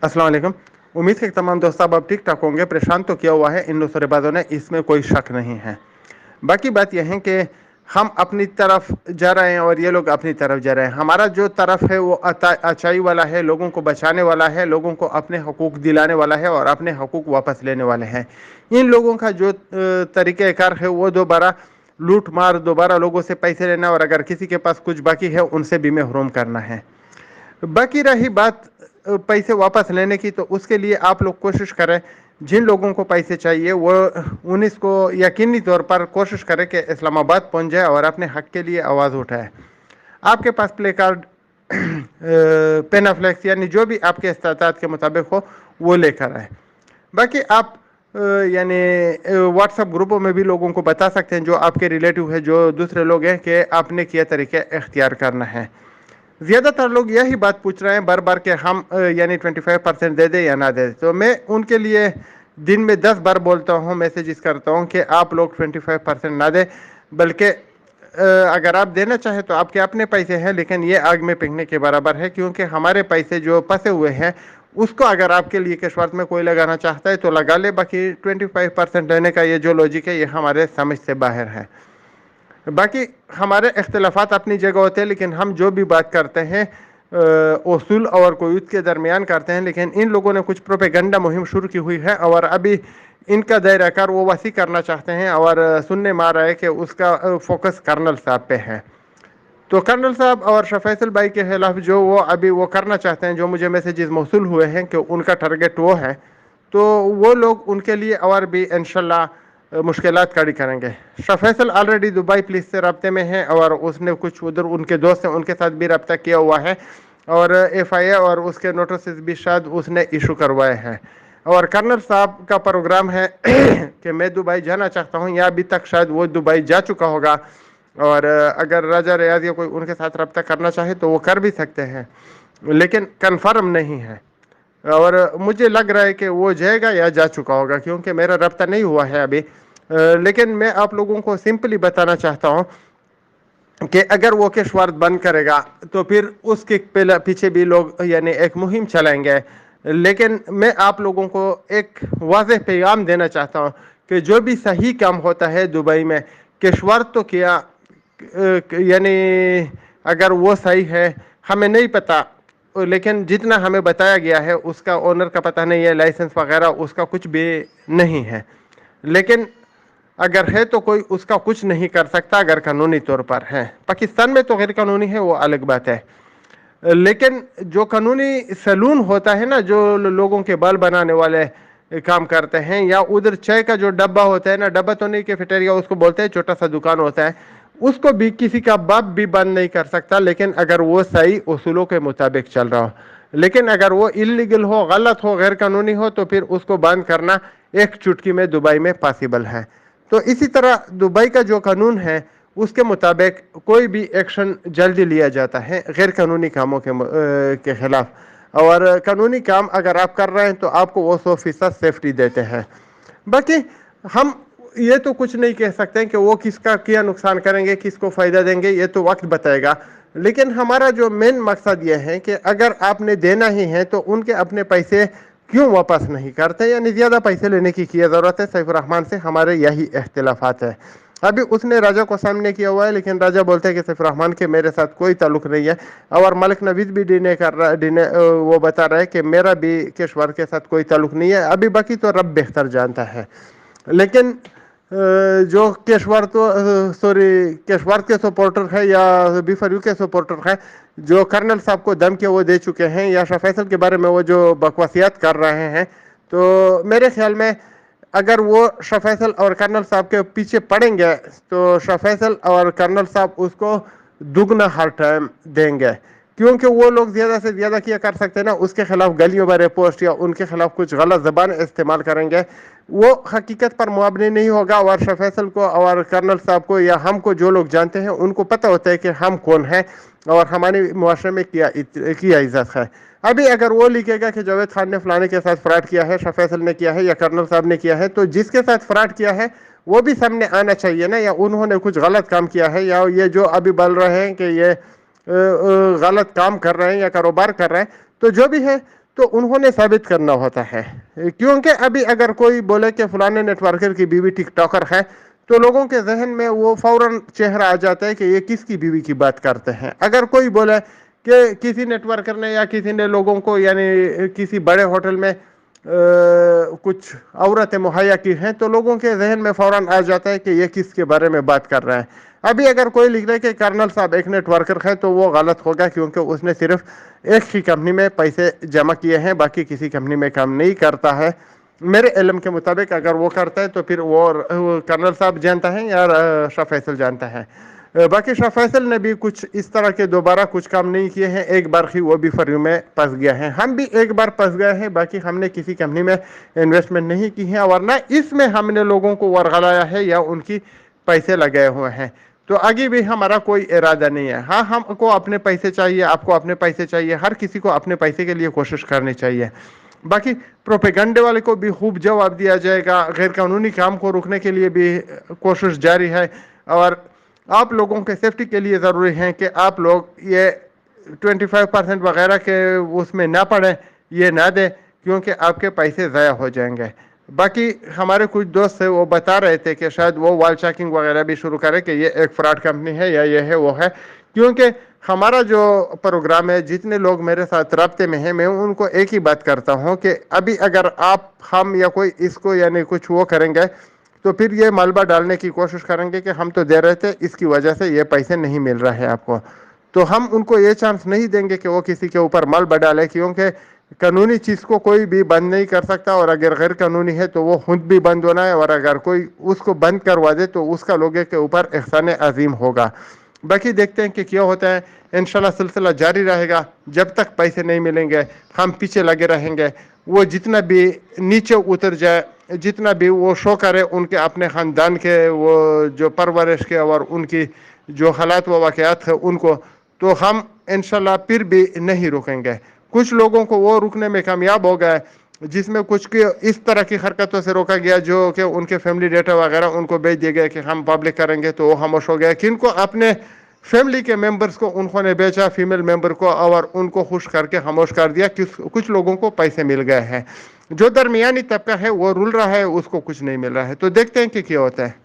السلام علیکم. امید ہے کہ تمام دوست اب ٹھیک ٹھاک ہوں گے. پریشان تو کیا ہوا ہے ان نصرے بازوں نے, اس میں کوئی شک نہیں ہے. باقی بات یہ ہے کہ ہم اپنی طرف جا رہے ہیں اور یہ لوگ اپنی طرف جا رہے ہیں. ہمارا جو طرف ہے وہ اچائی والا ہے, لوگوں کو بچانے والا ہے, لوگوں کو اپنے حقوق دلانے والا ہے اور اپنے حقوق واپس لینے والے ہیں. ان لوگوں کا جو طریقہ کار ہے وہ دوبارہ لوٹ مار, دوبارہ لوگوں سے پیسے لینا, اور اگر کسی کے پاس کچھ باقی ہے ان سے بھی محروم کرنا ہے. باقی رہی بات پیسے واپس لینے کی, تو اس کے لیے آپ لوگ کوشش کریں, جن لوگوں کو پیسے چاہیے وہ انیس کو یقینی طور پر کوشش کرے کہ اسلام آباد پہنچ جائے اور اپنے حق کے لیے آواز اٹھائے. آپ کے پاس پلے کارڈ, پینافلیکس یعنی جو بھی آپ کے استطاعت کے مطابق ہو وہ لے کر آئے. باقی آپ یعنی واٹس ایپ گروپوں میں بھی لوگوں کو بتا سکتے ہیں جو آپ کے ریلیٹو ہے, جو دوسرے لوگ ہیں, کہ آپ نے کیا طریقہ اختیار کرنا ہے. زیادہ تر لوگ یہی بات پوچھ رہے ہیں بار بار کہ ہم یعنی 25% دے دیں یا نہ دے دیں. تو میں ان کے لیے دن میں 10 بار بولتا ہوں, میسیجز کرتا ہوں کہ آپ لوگ 25% نہ دیں, بلکہ اگر آپ دینا چاہیں تو آپ کے اپنے پیسے ہیں, لیکن یہ آگ میں پھینکنے کے برابر ہے, کیونکہ ہمارے پیسے جو پسے ہوئے ہیں اس کو اگر آپ کے لیے کشورت میں کوئی لگانا چاہتا ہے تو لگا لے. باقی 25% لینے کا یہ جو لاجک ہے یہ ہمارے سمجھ سے باہر ہے. باقی ہمارے اختلافات اپنی جگہ ہوتے ہیں, لیکن ہم جو بھی بات کرتے ہیں اصول اور قیود کے درمیان کرتے ہیں. لیکن ان لوگوں نے کچھ پروپیگنڈا مہم شروع کی ہوئی ہے, اور ابھی ان کا دائرہ کار وہ وسیع کرنا چاہتے ہیں, اور سننے میں آ رہا ہے کہ اس کا فوکس کرنل صاحب پہ ہے. تو کرنل صاحب اور شاہ فیصل بھائی کے خلاف جو وہ ابھی وہ کرنا چاہتے ہیں, جو مجھے میسیجز موصول ہوئے ہیں کہ ان کا ٹارگیٹ وہ ہے, تو وہ لوگ ان کے لیے اور بھی انشاءاللہ مشکلات کھڑی کریں گے. شاہ فیصل آلریڈی دبئی پولیس سے رابطے میں ہیں, اور اس نے کچھ ادھر ان کے دوست ہیں ان کے ساتھ بھی رابطہ کیا ہوا ہے, اور ایف آئی اے اور اس کے نوٹسز بھی شاید اس نے ایشو کروائے ہیں. اور کرنل صاحب کا پروگرام ہے کہ میں دبئی جانا چاہتا ہوں, یا ابھی تک شاید وہ دبئی جا چکا ہوگا, اور اگر راجہ ریاض یا کوئی ان کے ساتھ رابطہ کرنا چاہے تو وہ کر بھی سکتے ہیں, لیکن کنفرم نہیں ہے. اور مجھے لگ رہا ہے کہ وہ جائے گا یا جا چکا ہوگا, کیونکہ میرا رابطہ نہیں ہوا ہے ابھی. لیکن میں آپ لوگوں کو سمپلی بتانا چاہتا ہوں کہ اگر وہ کشورت بند کرے گا تو پھر اس کے پیچھے بھی لوگ یعنی ایک مہم چلائیں گے. لیکن میں آپ لوگوں کو ایک واضح پیغام دینا چاہتا ہوں کہ جو بھی صحیح کام ہوتا ہے دبئی میں, کشورت تو کیا یعنی اگر وہ صحیح ہے ہمیں نہیں پتا, لیکن جتنا ہمیں بتایا گیا ہے اس کا اونر کا پتہ نہیں ہے, لائسنس وغیرہ اس کا کچھ بھی نہیں ہے. لیکن اگر ہے تو کوئی اس کا کچھ نہیں کر سکتا اگر قانونی طور پر ہے. پاکستان میں تو غیر قانونی ہے, وہ الگ بات ہے. لیکن جو قانونی سیلون ہوتا ہے نا, جو لوگوں کے بال بنانے والے کام کرتے ہیں, یا ادھر چائے کا جو ڈبہ ہوتا ہے نا, ڈبہ تو نہیں کہ فٹیریا اس کو بولتے ہیں, چھوٹا سا دکان ہوتا ہے, اس کو بھی کسی کا باپ بھی بند نہیں کر سکتا, لیکن اگر وہ صحیح اصولوں کے مطابق چل رہا ہو. لیکن اگر وہ انلیگل ہو, غلط ہو, غیر قانونی ہو, تو پھر اس کو بند کرنا ایک چٹکی میں دبئی میں پاسبل ہے. تو اسی طرح دبئی کا جو قانون ہے اس کے مطابق کوئی بھی ایکشن جلدی لیا جاتا ہے غیر قانونی کاموں کے خلاف, اور قانونی کام اگر آپ کر رہے ہیں تو آپ کو وہ 100% سیفٹی دیتے ہیں. باقی ہم یہ تو کچھ نہیں کہہ سکتے کہ وہ کس کا کیا نقصان کریں گے, کس کو فائدہ دیں گے, یہ تو وقت بتائے گا. لیکن ہمارا جو مین مقصد یہ ہے کہ اگر آپ نے دینا ہی ہے تو ان کے اپنے پیسے کیوں واپس نہیں کرتے, یعنی زیادہ پیسے لینے کی کیا ضرورت ہے. سیف الرحمان سے ہمارے یہی اختلافات ہیں. ابھی اس نے راجہ کو سامنے کیا ہوا ہے, لیکن راجہ بولتے ہیں کہ سیف الرحمان کے میرے ساتھ کوئی تعلق نہیں ہے, اور ملک نوید بھی ڈینے کر رہا, وہ بتا رہا ہے کہ میرا بھی کشور کے ساتھ کوئی تعلق نہیں ہے. ابھی باقی تو رب بہتر جانتا ہے. لیکن جو کشور کے سپورٹر ہے یا بی فر یو کے سپورٹر ہے, جو کرنل صاحب کو دم کے وہ دے چکے ہیں, یا شاہ فیصل کے بارے میں وہ جو بکواسیات کر رہے ہیں, تو میرے خیال میں اگر وہ شاہ فیصل اور کرنل صاحب کے پیچھے پڑیں گے تو شاہ فیصل اور کرنل صاحب اس کو دگنا ہر ٹائم دیں گے, کیونکہ وہ لوگ زیادہ سے زیادہ کیا کر سکتے ہیں نا, اس کے خلاف گلیوں میں پوسٹ یا ان کے خلاف کچھ غلط زبان استعمال کریں گے. وہ حقیقت پر مبنی نہیں ہوگا, اور شاہ فیصل کو اور کرنل صاحب کو یا ہم کو جو لوگ جانتے ہیں ان کو پتہ ہوتا ہے کہ ہم کون ہیں اور ہمارے معاشرے میں کیا عزت ہے. ابھی اگر وہ لکھے گا کہ جاوید خان نے فلانے کے ساتھ فراڈ کیا ہے, شاہ فیصل نے کیا ہے یا کرنل صاحب نے کیا ہے, تو جس کے ساتھ فراڈ کیا ہے وہ بھی سامنے آنا چاہیے نا, یا انہوں نے کچھ غلط کام کیا ہے, یا یہ جو ابھی بول رہے ہیں کہ یہ غلط کام کر رہے ہیں یا کاروبار کر رہے ہیں, تو جو بھی ہے تو انہوں نے ثابت کرنا ہوتا ہے. کیونکہ ابھی اگر کوئی بولے کہ فلانے نیٹ ورکر کی بیوی ٹک ٹاکر ہے تو لوگوں کے ذہن میں وہ فوراً چہرہ آ جاتا ہے کہ یہ کس کی بیوی کی بات کرتے ہیں. اگر کوئی بولے کہ کسی نیٹ ورکر نے یا کسی نے لوگوں کو یعنی کسی بڑے ہوٹل میں کچھ عورتیں مہیا کی ہیں تو لوگوں کے ذہن میں فوراً آ جاتا ہے کہ یہ کس کے بارے میں بات کر رہا ہے. ابھی اگر کوئی لکھ رہا ہے کہ کرنل صاحب ایک نیٹ ورکر ہے تو وہ غلط ہوگا, کیونکہ اس نے صرف ایک ہی کمپنی میں پیسے جمع کیے ہیں, باقی کسی کمپنی میں کام نہیں کرتا ہے. میرے علم کے مطابق اگر وہ کرتا ہے تو پھر وہ کرنل صاحب جانتا ہے یا شاہ فیصل جانتا ہے. باقی شاہ فیصل نے بھی کچھ اس طرح کے دوبارہ کچھ کام نہیں کیے ہیں, ایک بار ہی وہ بھی فریو میں پھنس گیا ہے. ہم بھی ایک بار پھنس گئے ہیں, باقی ہم نے کسی کمپنی میں انویسٹمنٹ نہیں کی ہے, ورنہ اس میں ہم نے لوگوں کو ورغلایا ہے یا ان کی پیسے لگائے ہوئے ہیں. تو آگے بھی ہمارا کوئی ارادہ نہیں ہے. ہاں, ہم کو اپنے پیسے چاہیے, آپ کو اپنے پیسے چاہیے, ہر کسی کو اپنے پیسے کے لیے کوشش کرنی چاہیے. باقی پروپیگنڈے والے کو بھی خوب جواب دیا جائے گا, غیر قانونی کام کو روکنے کے لیے بھی کوشش جاری ہے, اور آپ لوگوں کے سیفٹی کے لیے ضروری ہے کہ آپ لوگ یہ 25% وغیرہ کے اس میں نہ پڑیں, یہ نہ دیں, کیونکہ آپ کے پیسے ضائع ہو جائیں گے. باقی ہمارے کچھ دوست ہیں وہ بتا رہے تھے کہ شاید وہ وال چیکنگ وغیرہ بھی شروع کرے کہ یہ ایک فراڈ کمپنی ہے یا یہ ہے وہ ہے. کیونکہ ہمارا جو پروگرام ہے, جتنے لوگ میرے ساتھ رابطے میں ہیں, میں ان کو ایک ہی بات کرتا ہوں کہ ابھی اگر آپ ہم یا کوئی اس کو یعنی کچھ وہ کریں گے تو پھر یہ ملبہ ڈالنے کی کوشش کریں گے کہ ہم تو دے رہے تھے, اس کی وجہ سے یہ پیسے نہیں مل رہے ہیں آپ کو. تو ہم ان کو یہ چانس نہیں دیں گے کہ وہ کسی کے اوپر ملبہ ڈالے, کیونکہ قانونی چیز کو کوئی بھی بند نہیں کر سکتا, اور اگر غیر قانونی ہے تو وہ خود بھی بند ہونا ہے, اور اگر کوئی اس کو بند کروا دے تو اس کا لوگوں کے اوپر احسان عظیم ہوگا. باقی دیکھتے ہیں کہ کیا ہوتا ہے. انشاءاللہ سلسلہ جاری رہے گا, جب تک پیسے نہیں ملیں گے ہم پیچھے لگے رہیں گے. وہ جتنا بھی نیچے اتر جائے, جتنا بھی وہ شو کرے ان کے اپنے خاندان کے وہ جو پرورش کے اور ان کی جو حالات و واقعات ہیں ان کو, تو ہم انشاءاللہ پھر بھی نہیں روکیں گے. کچھ لوگوں کو وہ رکنے میں کامیاب ہو گئے, جس میں کچھ کی اس طرح کی حرکتوں سے روکا گیا جو کہ ان کے فیملی ڈیٹا وغیرہ ان کو بھیج دیے گئے کہ ہم پبلک کریں گے, تو وہ خاموش ہو گیا. کن کو اپنے فیملی کے ممبرز کو انہوں نے بیچا, فیمیل ممبر کو, اور ان کو خوش کر کے خاموش کر دیا. کچھ لوگوں کو پیسے مل گئے ہیں, جو درمیانی طبقہ ہے وہ رول رہا ہے, اس کو کچھ نہیں مل رہا ہے. تو دیکھتے ہیں کہ کیا ہوتا ہے.